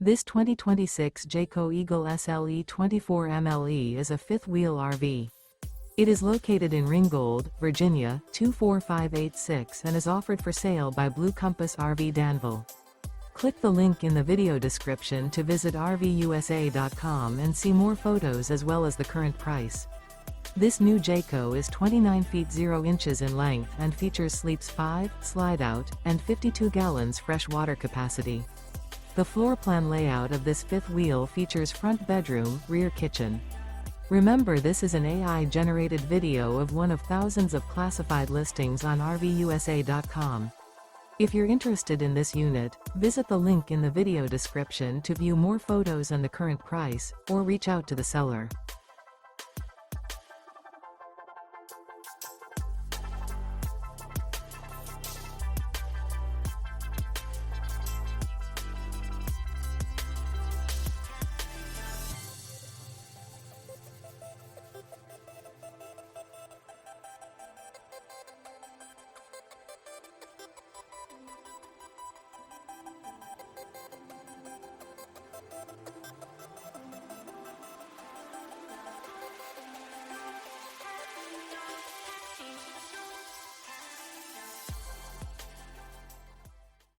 This 2026 Jayco Eagle SLE 24 MLE is a fifth-wheel RV. It is located in Ringgold, Virginia, 24586 and is offered for sale by Blue Compass RV Danville. Click the link in the video description to visit RVUSA.com and see more photos as well as the current price. This new Jayco is 29 feet 0 inches in length and features sleeps 5, slide-out, and 52 gallons fresh water capacity. The floor plan layout of this fifth wheel features front bedroom, rear kitchen. Remember, this is an AI-generated video of one of thousands of classified listings on RVUSA.com. If you're interested in this unit, visit the link in the video description to view more photos and the current price, or reach out to the seller.